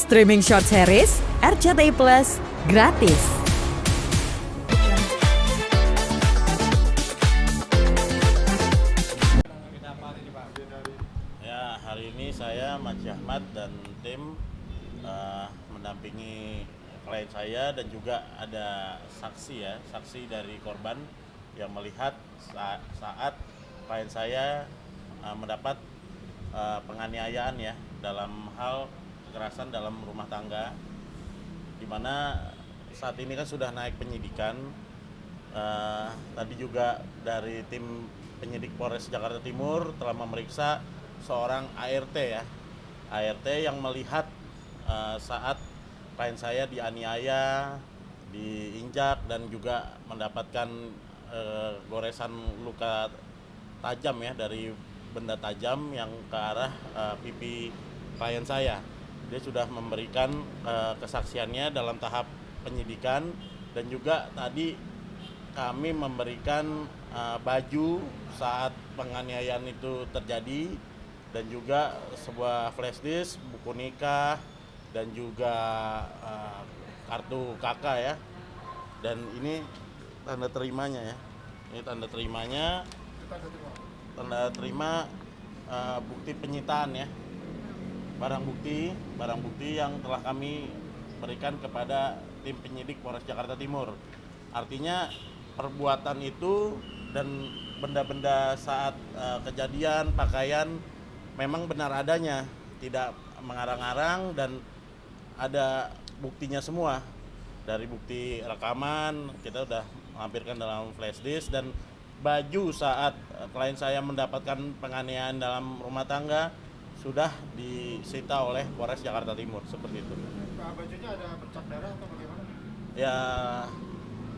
Streaming short series RCTI Plus gratis. Ya, hari ini saya Mas Ahmad dan tim mendampingi klien saya dan juga ada saksi dari korban yang melihat saat klien saya mendapat penganiayaan ya dalam hal kekerasan dalam rumah tangga, di mana saat ini kan sudah naik penyidikan. Tadi juga dari tim penyidik Polres Jakarta Timur telah memeriksa seorang ART yang melihat saat klien saya dianiaya, diinjak dan juga mendapatkan goresan luka tajam ya dari benda tajam yang ke arah pipi klien saya. Dia sudah memberikan kesaksiannya dalam tahap penyidikan, dan juga tadi kami memberikan baju saat penganiayaan itu terjadi, dan juga sebuah flash disk, buku nikah, dan juga kartu KK ya. Dan ini tanda terimanya ya. Ini tanda terimanya, tanda terima bukti penyitaan ya. Barang bukti yang telah kami berikan kepada tim penyidik Polres Jakarta Timur. Artinya perbuatan itu dan benda-benda saat kejadian, pakaian memang benar adanya, tidak mengarang-arang, dan ada buktinya semua. Dari bukti rekaman kita sudah melampirkan dalam flash disk, dan baju saat klien saya mendapatkan penganiayaan dalam rumah tangga sudah disita oleh Polres Jakarta Timur, seperti itu. Bajunya ada bercak darah atau bagaimana? Ya,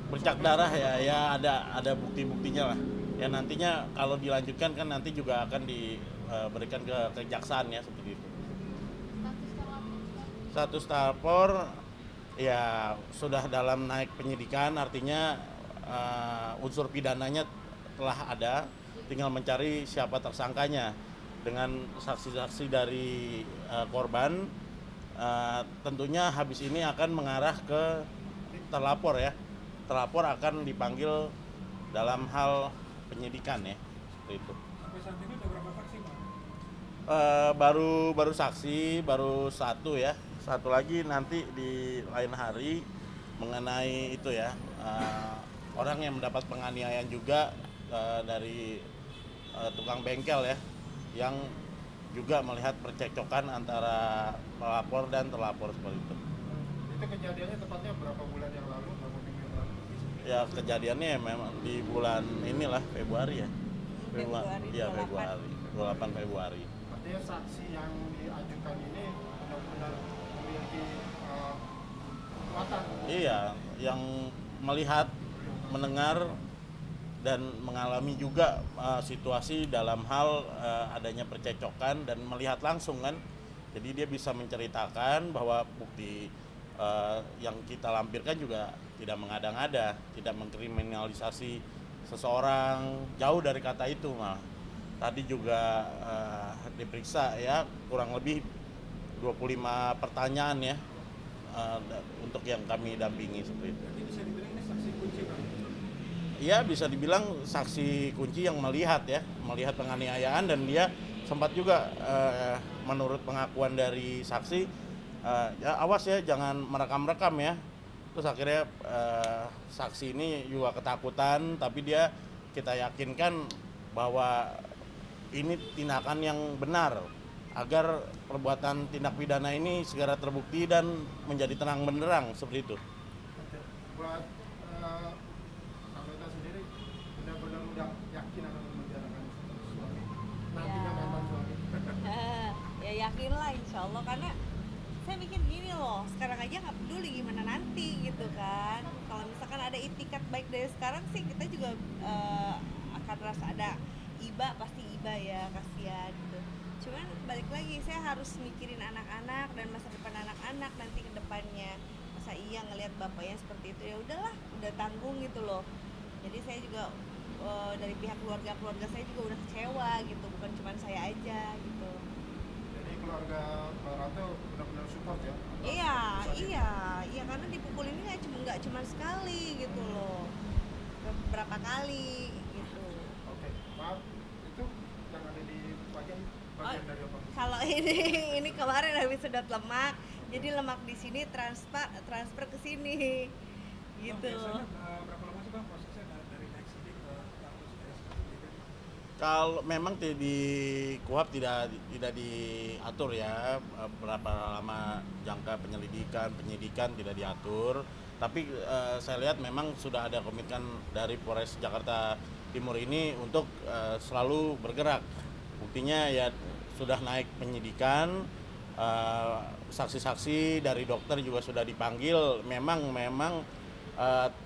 bercak darah ya ada bukti-buktinya lah. Ya nantinya kalau dilanjutkan kan nanti juga akan diberikan ke kejaksaan ya, seperti itu. Status terlapor ya sudah dalam naik penyidikan, artinya unsur pidananya telah ada, tinggal mencari siapa tersangkanya. Dengan saksi-saksi dari korban, tentunya habis ini akan mengarah ke terlapor ya. Terlapor akan dipanggil dalam hal penyidikan ya, seperti itu. Sampai saat ini ada berapa saksi, Pak? Baru saksi baru satu ya. Satu lagi nanti di lain hari mengenai itu ya, orang yang mendapat penganiayaan juga dari tukang bengkel ya, yang juga melihat percekcokan antara pelapor dan terlapor, seperti itu. Itu kejadiannya tepatnya berapa bulan yang lalu, berapa minggu yang lalu? Ya kejadiannya memang di bulan inilah Februari ya. Februari, 28 Februari. Artinya saksi yang diajukan ini benar-benar memiliki kekuatan. Iya, yang melihat, mendengar, dan mengalami juga situasi dalam hal adanya percecokan dan melihat langsung kan. Jadi dia bisa menceritakan bahwa bukti yang kita lampirkan juga tidak mengada-ngada, tidak mengkriminalisasi seseorang, jauh dari kata itu malah. Tadi juga diperiksa ya kurang lebih 25 pertanyaan ya untuk yang kami dampingi, seperti itu. Jadi bisa dibilang ini saksi kunci, Pak? Iya, bisa dibilang saksi kunci yang melihat penganiayaan, dan dia sempat juga menurut pengakuan dari saksi, ya awas ya jangan merekam ya. Terus akhirnya saksi ini juga ketakutan, tapi kita yakinkan bahwa ini tindakan yang benar agar perbuatan tindak pidana ini segera terbukti dan menjadi terang benderang, seperti itu. Buat anggota sendiri benar-benar udah yakin akan membicarakan suami, nantinya mantan suami. Ya yakin lah insya Allah, karena saya mikir gini loh, sekarang aja nggak peduli gimana nanti gitu kan. Kalau misalkan ada itikat baik dari sekarang sih, kita juga akan rasa ada iba, pasti iba ya, kasihan gitu. Cuman balik lagi, saya harus mikirin anak-anak dan masa depan anak-anak nanti ke depannya. Masa iya ngelihat bapaknya seperti itu, ya udahlah, udah tanggung gitu loh. Jadi saya juga dari pihak keluarga saya juga udah kecewa gitu, bukan cuma saya aja gitu. Jadi keluarga Pak Ranto benar-benar support ya nggak cuma sekali gitu loh, beberapa kali gitu. Oke, maaf, itu yang ada di bagian dari apa? Kalau ini kemarin habis sedot lemak, jadi lemak di sini transfer ke sini gitu. Biasanya berapa lama sih Bang prosesnya dari naik sidik ke status SPP? Kalau memang di KUHP tidak diatur ya berapa lama jangka penyidikan tidak diatur. Tapi saya lihat memang sudah ada komitmen dari Polres Jakarta Timur ini untuk selalu bergerak. Buktinya ya sudah naik penyidikan, saksi-saksi dari dokter juga sudah dipanggil. Memang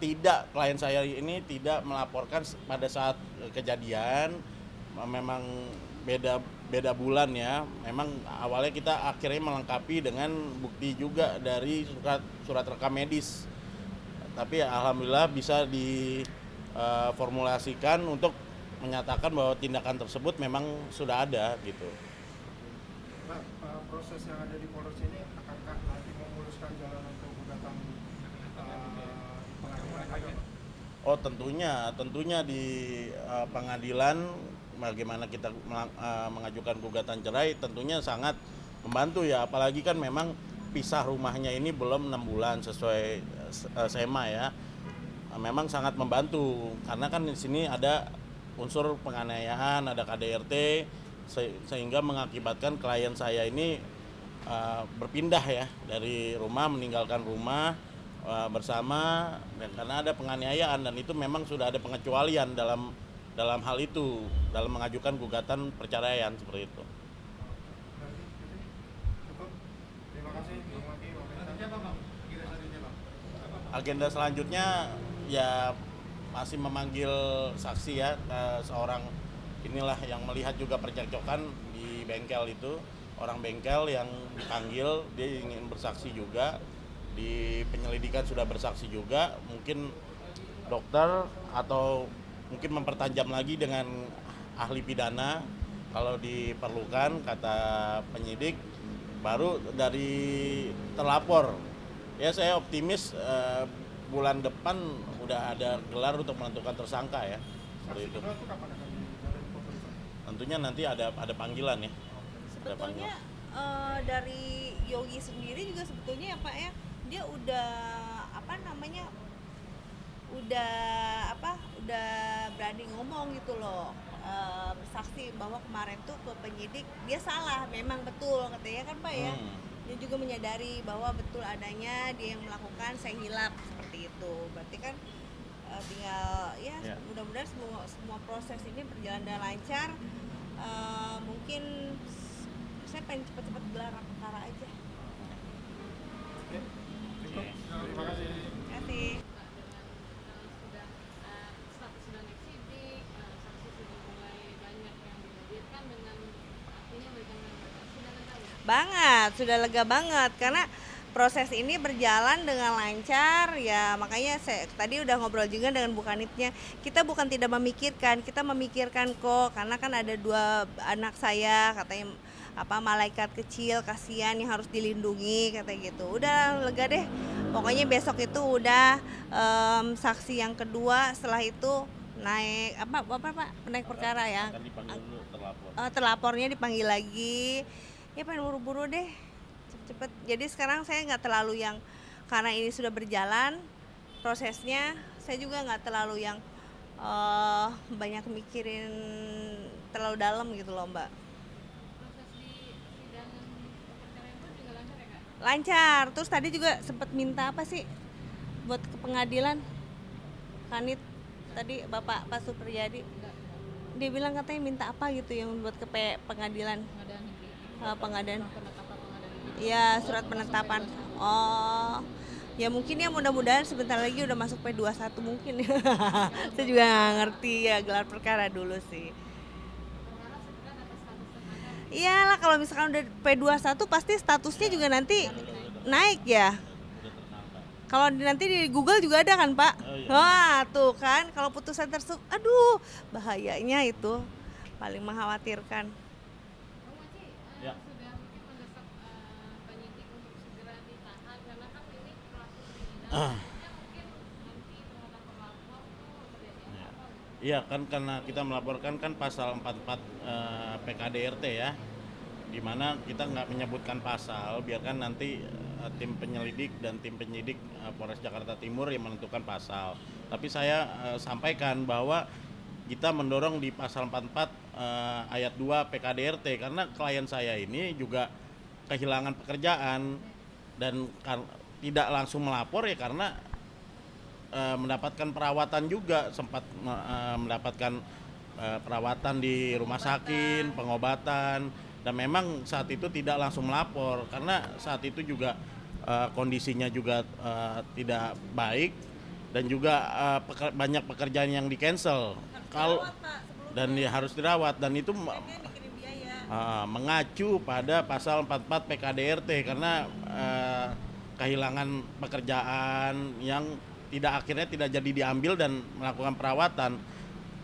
tidak, klien saya ini tidak melaporkan pada saat kejadian. Memang beda bulan ya. Memang awalnya kita akhirnya melengkapi dengan bukti juga dari surat rekam medis. Tapi alhamdulillah bisa diformulasikan untuk menyatakan bahwa tindakan tersebut memang sudah ada gitu. Nah, proses yang ada di Polres ini akankah nanti memuluskan jalan untuk gugatan pengadilan? Oh tentunya di pengadilan bagaimana kita mengajukan gugatan cerai tentunya sangat membantu ya, apalagi kan memang pisah rumahnya ini belum 6 bulan sesuai SEMA ya. Memang sangat membantu karena kan di sini ada unsur penganiayaan, ada KDRT sehingga mengakibatkan klien saya ini berpindah ya dari rumah, meninggalkan rumah bersama, dan karena ada penganiayaan dan itu memang sudah ada pengecualian dalam hal itu, dalam mengajukan gugatan perceraian seperti itu. Cukup. Terima kasih Bang Maki. Agenda selanjutnya ya masih memanggil saksi ya, seorang inilah yang melihat juga percekcokan di bengkel itu, orang bengkel yang dipanggil, dia ingin bersaksi juga, di penyelidikan sudah bersaksi juga, mungkin dokter atau mungkin mempertajam lagi dengan ahli pidana kalau diperlukan kata penyidik, baru dari terlapor. Ya saya optimis bulan depan udah ada gelar untuk menentukan tersangka ya. Seperti itu. Itu kapan akan dijalani pemeriksaan? Tentunya nanti ada panggilan ya. Ada Sebetulnya dari Yogi sendiri juga sebetulnya ya Pak ya, dia udah udah berani ngomong gitu loh, bersaksi bahwa kemarin tuh ke penyidik dia salah, memang betul katanya kan Pak ya. Dia juga menyadari bahwa betul adanya dia yang melakukan, saya hilap seperti itu. Berarti kan tinggal ya mudah-mudahan semua proses ini berjalan dengan lancar. Mungkin saya pengen cepat-cepat gelar perkara aja. Oke. Cukup. Terima kasih. Terima kasih. Status sudah naik sidik, saksi sudah mulai banyak yang dihadirkan dengan artinya dengan sudah lega ya? Sudah lega banget karena proses ini berjalan dengan lancar ya, makanya saya tadi udah ngobrol juga dengan Bu Kanitnya. Kita bukan tidak memikirkan, kita memikirkan kok, karena kan ada 2 anak saya katanya malaikat kecil kasihan yang harus dilindungi katanya gitu. Udah lega deh. Pokoknya besok itu udah saksi yang kedua, setelah itu naik naik perkara ya. Akan dipanggil dulu terlapor. Terlapornya dipanggil lagi. Ya pengen buru-buru deh. Cepet. Jadi sekarang saya nggak terlalu yang, karena ini sudah berjalan prosesnya, saya juga nggak terlalu yang banyak mikirin terlalu dalam gitu loh Mbak. Proses di sidang perceraian pun juga lancar ya Kak? Lancar. Terus tadi juga sempat minta apa sih buat ke pengadilan, Kanit tadi Bapak Pak Supriyadi, dia bilang katanya minta apa gitu yang buat ke pengadilan. Pengadilan negeri. Pengadilan. Penetapan pengadilan negeri. Iya, surat penetapan. Oh, ya mungkin ya mudah-mudahan sebentar lagi udah masuk P21 mungkin. Saya juga nggak ngerti ya, gelar perkara dulu sih. Perkara sebenarnya atas status tersangka. Iyalah kalau misalkan udah P21 pasti statusnya juga nanti naik ya. Udah tersangka. Kalau nanti di Google juga ada kan Pak? Oh, iya. Wah tuh kan, kalau putusan tersebut, aduh bahayanya itu paling mengkhawatirkan. Bang Maci, Ya. sudah mungkin mendesak penyidik untuk segera ditahan karena kan ini pelaku kriminal. Mungkin Iya kan karena kita melaporkan kan pasal 44 PKDRT ya, di mana kita nggak menyebutkan pasal, biarkan nanti tim penyelidik dan tim penyidik Polres Jakarta Timur yang menentukan pasal. Tapi saya sampaikan bahwa kita mendorong di pasal 44 ayat 2 PKDRT karena klien saya ini juga kehilangan pekerjaan dan tidak langsung melapor ya karena mendapatkan perawatan juga, sempat mendapatkan perawatan di rumah sakit, pengobatan, dan memang saat itu tidak langsung melapor karena saat itu juga kondisinya juga tidak baik dan juga banyak pekerjaan yang di cancel dan harus dirawat dan itu mengacu pada pasal 44 PKDRT karena kehilangan pekerjaan yang akhirnya tidak jadi diambil dan melakukan perawatan.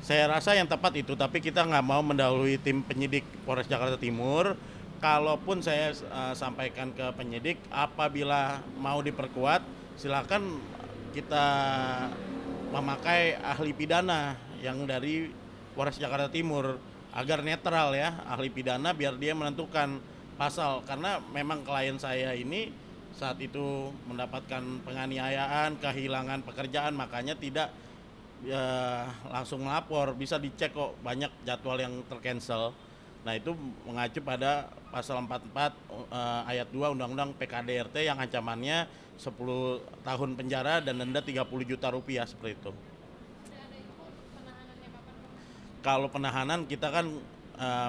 Saya rasa yang tepat itu, tapi kita nggak mau mendahului tim penyidik Polres Jakarta Timur. Kalaupun saya sampaikan ke penyidik, apabila mau diperkuat, silakan kita memakai ahli pidana yang dari Polres Jakarta Timur agar netral ya, ahli pidana biar dia menentukan pasal karena memang klien saya ini saat itu mendapatkan penganiayaan, kehilangan pekerjaan, makanya tidak langsung melapor, bisa dicek kok banyak jadwal yang tercancel. Nah itu mengacu pada pasal 44 ayat 2 Undang-Undang PKDRT yang ancamannya 10 tahun penjara dan denda 30 juta rupiah seperti itu. Kalau penahanan kita kan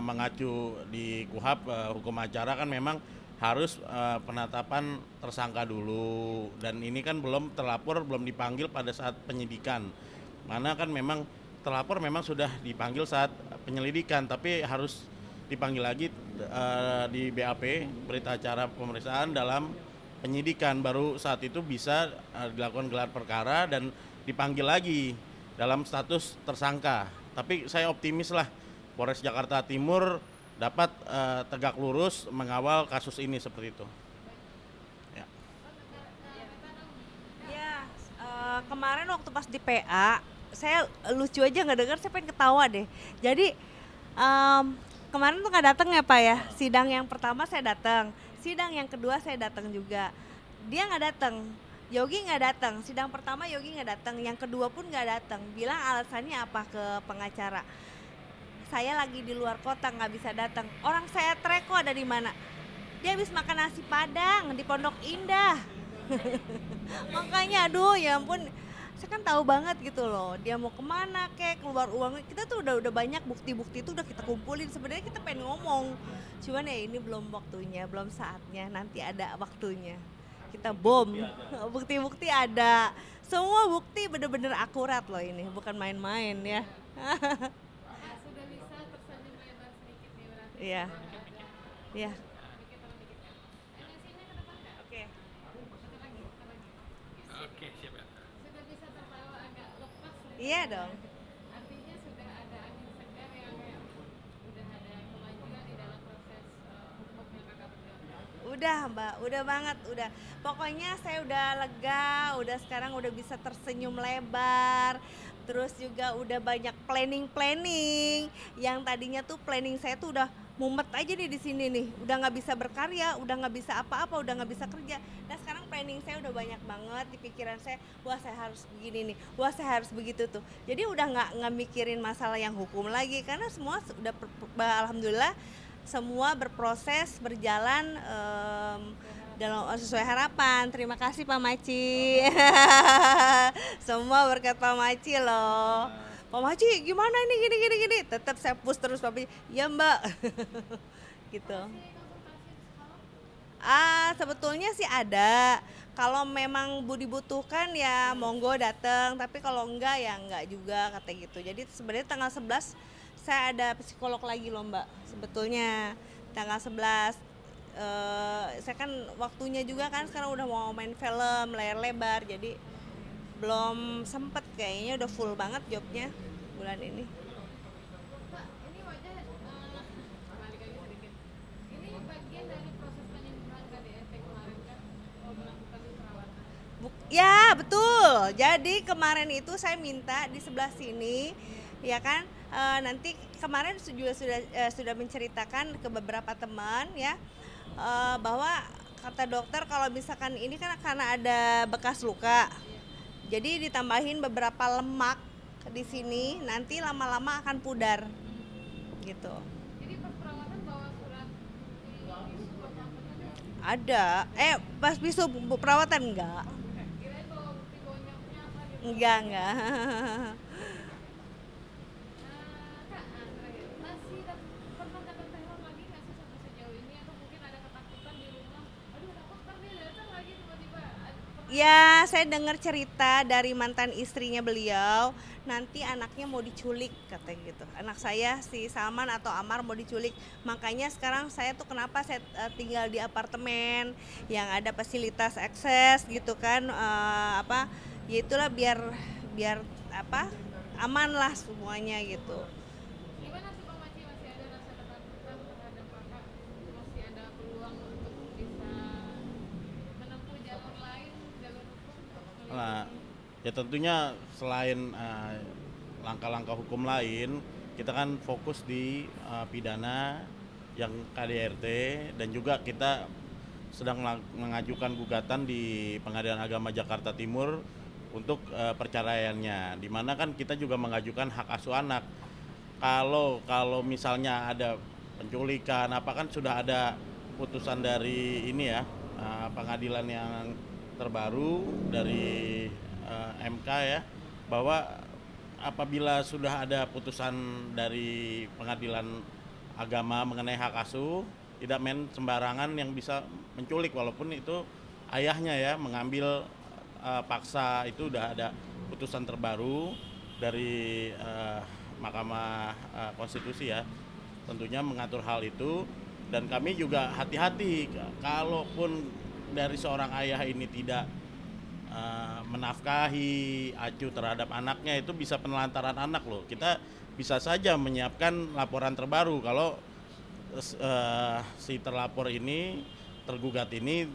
mengacu di KUHP hukum acara kan memang harus penetapan tersangka dulu dan ini kan belum terlapor, belum dipanggil pada saat penyidikan. Mana kan memang terlapor memang sudah dipanggil saat penyelidikan tapi harus dipanggil lagi di BAP, berita acara pemeriksaan dalam penyidikan, baru saat itu bisa dilakukan gelar perkara dan dipanggil lagi dalam status tersangka. Tapi saya optimis lah Polres Jakarta Timur dapat tegak lurus mengawal kasus ini seperti itu. Ya. Ya, kemarin waktu pas di PA, saya lucu aja nggak dengar, saya pengen ketawa deh. Jadi kemarin tuh nggak datang ya Pak ya, sidang yang pertama saya datang, sidang yang kedua saya datang juga. Dia nggak datang, Yogi nggak datang, sidang pertama Yogi nggak datang, yang kedua pun nggak datang. Bilang alasannya apa ke pengacara? Saya lagi di luar kota nggak bisa datang. Orang saya treko ada di mana? Dia habis makan nasi Padang di Pondok Indah. Makanya aduh ya ampun, saya kan tahu banget gitu loh. Dia mau kemana kek, keluar uang. Kita tuh udah banyak bukti-bukti itu udah kita kumpulin. Sebenarnya kita pengen ngomong, cuman ya ini belum waktunya, belum saatnya. Nanti ada waktunya. Kita bom. Bukti-bukti ada. Semua bukti bener-bener akurat loh ini, bukan main-main ya. Sudah bisa tersenyum lebar sedikit nih berarti. Iya. Iya. Emosinya ke depan nggak? Oke. Bentar lagi. Oke, siap ya. Sudah bisa tertawa agak lepas. Iya dong. Artinya sudah ada angin segar yang kayak udah ada kemajuan di dalam proses hukum yang kakak berjalan. Udah Mbak, udah banget, udah. Pokoknya saya udah lega, udah sekarang udah bisa tersenyum lebar. Terus juga udah banyak planning yang tadinya tuh planning saya tuh udah mumet aja nih di sini nih, udah nggak bisa berkarya, udah nggak bisa apa-apa, udah nggak bisa kerja. Nah sekarang planning saya udah banyak banget di pikiran saya, wah saya harus begini nih, wah saya harus begitu tuh. Jadi udah nggak mikirin masalah yang hukum lagi karena semua udah alhamdulillah semua berproses berjalan dalam sesuai harapan. Terima kasih Pak Maci. Semua berkat Pak Maci loh. Pak Maci gimana ini gini. Tetap saya push terus Pak Maci. Ya Mbak. Gitu. Sebetulnya sih ada. Kalau memang dibutuhkan ya monggo datang. Tapi kalau enggak ya enggak juga kata gitu. Jadi sebenarnya tanggal 11 saya ada psikolog lagi loh Mbak. Sebetulnya tanggal 11. Saya kan waktunya juga kan sekarang udah mau main film layar lebar, jadi belum sempet, kayaknya udah full banget jobnya bulan ini. Pak, ini wajah balik lagi sedikit. Ini bagian dari proses penyembuhan KDRT kemarin kan melakukan perawatan. Ya betul, jadi kemarin itu saya minta di sebelah sini ya kan. Nanti kemarin juga sudah menceritakan ke beberapa teman ya, bahwa kata dokter kalau misalkan ini kan karena ada bekas luka, jadi ditambahin beberapa lemak di sini, nanti lama-lama akan pudar gitu. Jadi pas perawatan bawa surat bisu apa apa? Ada, pas bisu perawatan enggak? Kirain bawa bukti bonyoknya apa gitu. Enggak. Kak, terakhir, pernah dapat teror lagi nggak sih sampai sejauh ini, atau mungkin ada ketakutan di rumah? Aduh takut ntar dia datang lagi tiba-tiba. Ya, saya dengar cerita dari mantan istrinya beliau, nanti anaknya mau diculik katanya gitu. Anak saya si Salman atau Amar mau diculik. Makanya sekarang saya tuh kenapa saya tinggal di apartemen yang ada fasilitas akses gitu kan, ya itulah biar aman lah semuanya gitu. Gimana tuh Pak Maci, masih ada rasa ketakutan terhadap kakak? Masih ada peluang untuk bisa menempuh jalur lain, jalur hukum untuk Nah, melindungi? ya tentunya selain langkah-langkah hukum lain, kita kan fokus di pidana yang KDRT, dan juga kita sedang mengajukan gugatan di Pengadilan Agama Jakarta Timur untuk perceraiannya, di mana kan kita juga mengajukan hak asuh anak. Kalau misalnya ada penculikan apa, kan sudah ada putusan dari ini ya, pengadilan yang terbaru dari MK ya, bahwa apabila sudah ada putusan dari pengadilan agama mengenai hak asuh, tidak main sembarangan yang bisa menculik, walaupun itu ayahnya ya, mengambil paksa. Itu udah ada putusan terbaru dari Mahkamah Konstitusi ya, tentunya mengatur hal itu. Dan kami juga hati-hati, kalaupun dari seorang ayah ini tidak menafkahi, acuh terhadap anaknya, itu bisa penelantaran anak loh. Kita bisa saja menyiapkan laporan terbaru kalau si terlapor ini, tergugat ini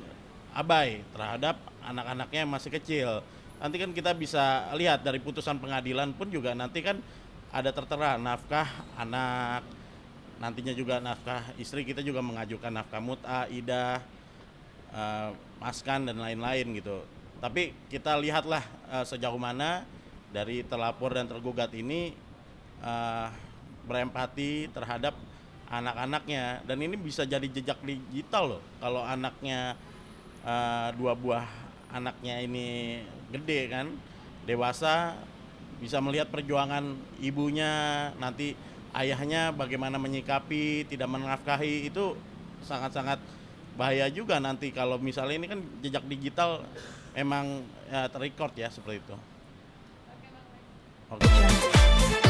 abai terhadap anak-anaknya yang masih kecil. Nanti kan kita bisa lihat dari putusan pengadilan pun juga nanti kan ada tertera nafkah anak, nantinya juga nafkah istri. Kita juga mengajukan nafkah mut'ah, idah, maskan dan lain-lain gitu. Tapi kita lihatlah sejauh mana dari terlapor dan tergugat ini berempati terhadap anak-anaknya. Dan ini bisa jadi jejak digital loh, kalau anaknya dua buah anaknya ini gede kan, dewasa, bisa melihat perjuangan ibunya, nanti ayahnya bagaimana menyikapi, tidak menafkahi. Itu sangat-sangat bahaya juga nanti kalau misalnya ini kan jejak digital memang terrecord ya, seperti itu. Oke, Bang. Oke.